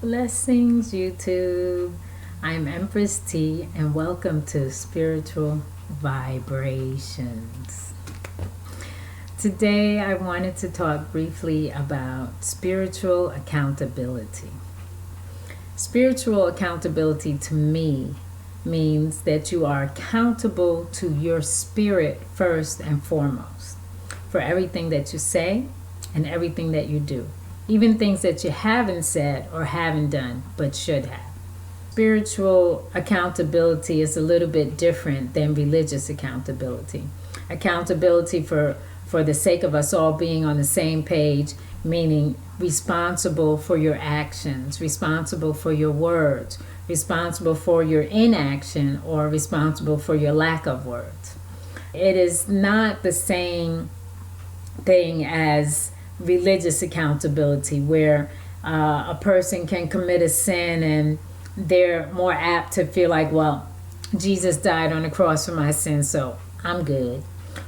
Blessings, YouTube. I'm EmpressTee, and welcome to Spiritual Vibrations. Today, I wanted to talk briefly about spiritual accountability. Spiritual accountability to me means that you are accountable to your spirit first and foremost for everything that you say and everything that you do. Even things that you haven't said or haven't done, but should have. Spiritual accountability is a little bit different than religious accountability. Accountability for the sake of us all being on the same page, meaning responsible for your actions, responsible for your words, responsible for your inaction, or responsible for your lack of words. It is not the same thing as religious accountability, where a person can commit a sin and they're more apt to feel like, well, Jesus died on the cross for my sins, so I'm good.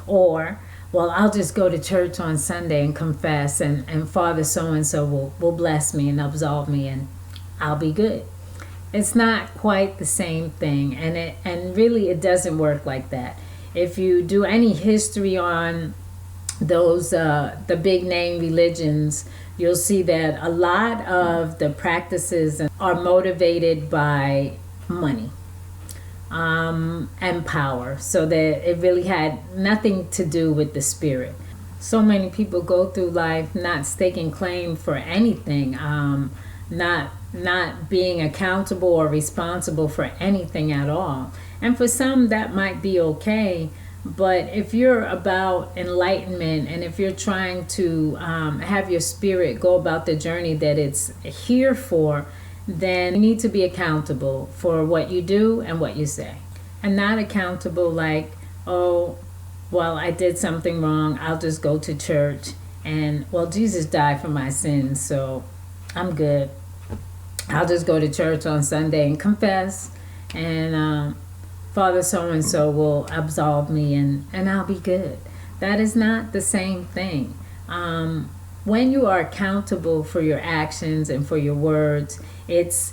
Or, well, I'll just go to church on Sunday and confess, and Father so-and-so will bless me and absolve me, and I'll be good. It's not quite the same thing, and really it doesn't work like that. If you do any history on those the big name religions, you'll see that a lot of the practices are motivated by money and power, so that it really had nothing to do with the spirit. So many people go through life not staking claim for anything, not being accountable or responsible for anything at all. And for some that might be okay, but if you're about enlightenment, and if you're trying to have your spirit go about the journey that it's here for, then you need to be accountable for what you do and what you say. And not accountable like, oh, well, I did something wrong, I'll just go to church, and, well, Jesus died for my sins, so I'm good. I'll just go to church on Sunday and confess, and Father so-and-so will absolve me, and I'll be good. That is not the same thing. When you are accountable for your actions and for your words, it's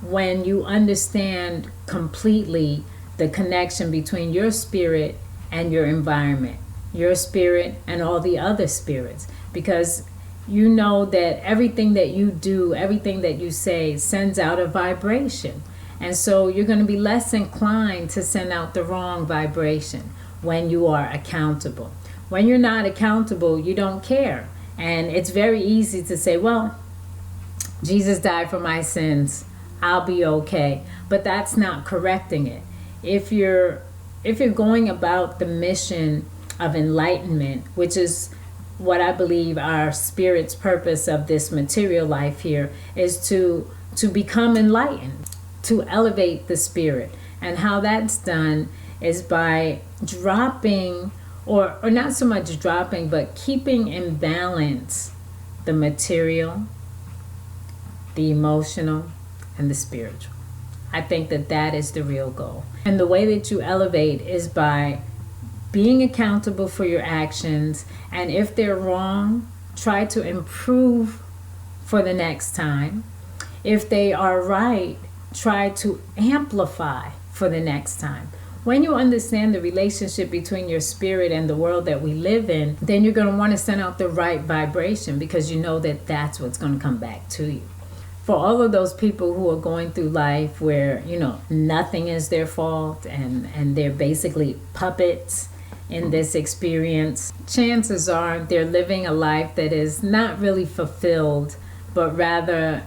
when you understand completely the connection between your spirit and your environment, your spirit and all the other spirits. Because you know that everything that you do, everything that you say sends out a vibration. And so you're going to be less inclined to send out the wrong vibration when you are accountable. When you're not accountable, you don't care. And it's very easy to say, well, Jesus died for my sins, I'll be okay. But that's not correcting it. If you're going about the mission of enlightenment, which is what I believe our spirit's purpose of this material life here is, to become enlightened, to elevate the spirit. And how that's done is by dropping, or not so much dropping, but keeping in balance the material, the emotional, and the spiritual. I think that is the real goal. And the way that you elevate is by being accountable for your actions, and if they're wrong, try to improve for the next time. If they are right, try to amplify for the next time. When you understand the relationship between your spirit and the world that we live in, then you're going to want to send out the right vibration, because you know that that's what's going to come back to you. For all of those people who are going through life where, nothing is their fault, and they're basically puppets in this experience, chances are they're living a life that is not really fulfilled, but rather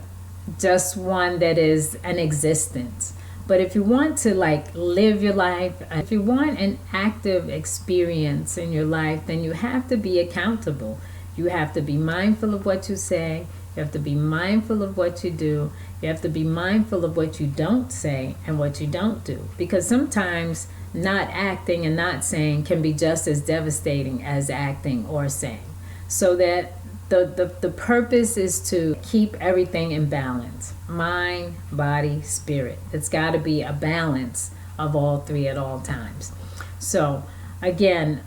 just one that is an existence. But if you want to live your life, if you want an active experience in your life, then you have to be accountable. You have to be mindful of what you say. You have to be mindful of what you do. You have to be mindful of what you don't say and what you don't do. Because sometimes not acting and not saying can be just as devastating as acting or saying. So that the purpose is to keep everything in balance. Mind, body, spirit. It's got to be a balance of all three at all times. So again,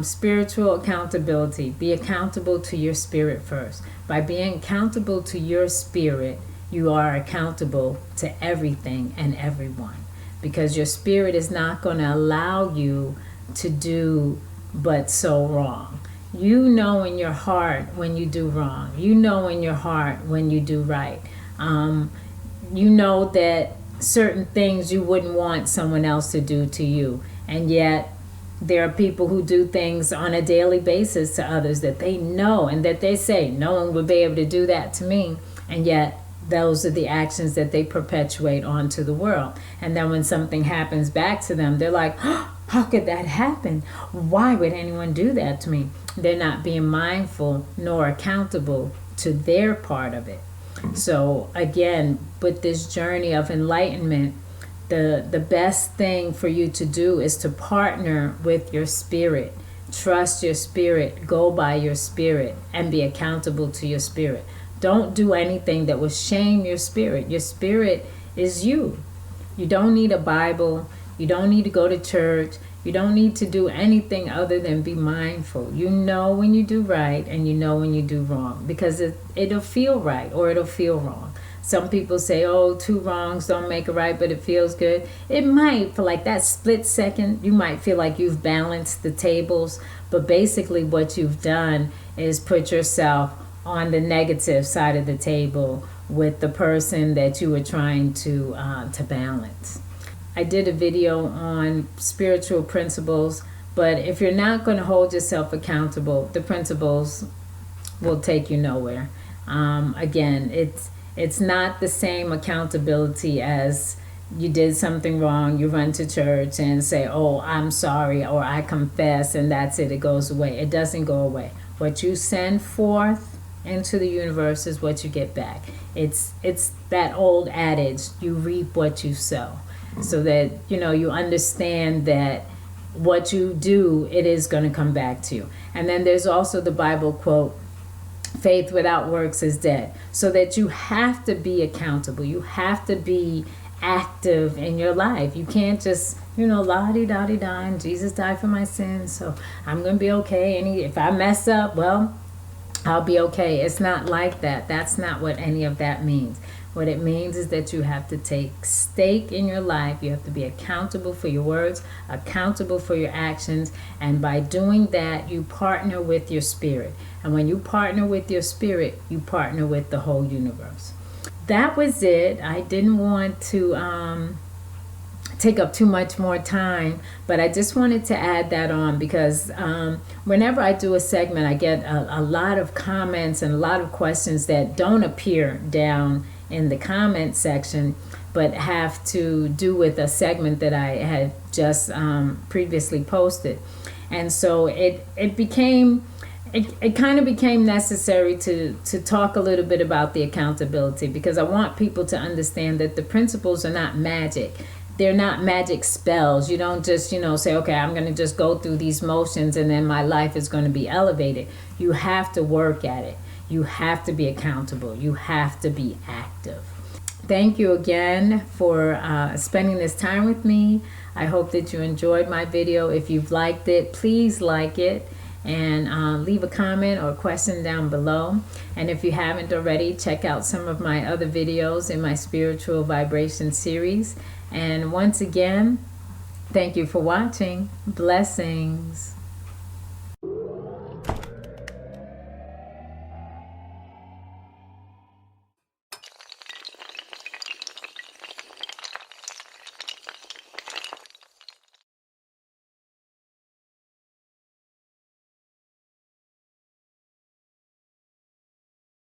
spiritual accountability. Be accountable to your spirit first. By being accountable to your spirit, you are accountable to everything and everyone, because your spirit is not going to allow you to do but so wrong. You know in your heart when you do wrong. You know in your heart when you do right. You know that certain things you wouldn't want someone else to do to you, and yet there are people who do things on a daily basis to others that they know and that they say no one would be able to do that to me, and yet those are the actions that they perpetuate onto the world. And then when something happens back to them, they're like, oh, how could that happen? Why would anyone do that to me? They're not being mindful nor accountable to their part of it. So again, with this journey of enlightenment, the best thing for you to do is to partner with your spirit. Trust your spirit, go by your spirit, and be accountable to your spirit. Don't do anything that will shame your spirit. Your spirit is you. You don't need a Bible. You don't need to go to church. You don't need to do anything other than be mindful. You know when you do right and you know when you do wrong, because it'll feel right or it'll feel wrong. Some people say, oh, two wrongs don't make a right, but it feels good. It might, for like that split second, you might feel like you've balanced the tables, but basically what you've done is put yourself on the negative side of the table with the person that you were trying to balance. I did a video on spiritual principles, but if you're not going to hold yourself accountable, the principles will take you nowhere. Again, it's not the same accountability as you did something wrong, you run to church and say, oh, I'm sorry, or I confess, and that's it, it goes away. It doesn't go away. What you send forth into the universe is what you get back. It's that old adage, you reap what you sow. So that, you understand that what you do, it is going to come back to you. And then there's also the Bible quote, faith without works is dead. So that you have to be accountable. You have to be active in your life. You can't just, la-di-da-di-da, and Jesus died for my sins, so I'm going to be okay. And if I mess up, well, I'll be okay. It's not like that. That's not what any of that means. What it means is that you have to take stake in your life. You have to be accountable for your words, accountable for your actions. And by doing that, you partner with your spirit. And when you partner with your spirit, you partner with the whole universe. That was it. I didn't want to take up too much more time, but I just wanted to add that on because whenever I do a segment, I get a lot of comments and a lot of questions that don't appear down in the comment section, but have to do with a segment that I had just previously posted. And so it kind of became necessary to talk a little bit about the accountability, because I want people to understand that the principles are not magic. They're not magic spells. You don't just, say, okay, I'm going to just go through these motions and then my life is going to be elevated. You have to work at it. You have to be accountable. You have to be active. Thank you again for spending this time with me. I hope that you enjoyed my video. If you've liked it, please like it and leave a comment or question down below. And if you haven't already, check out some of my other videos in my spiritual vibration series. And once again, thank you for watching. Blessings.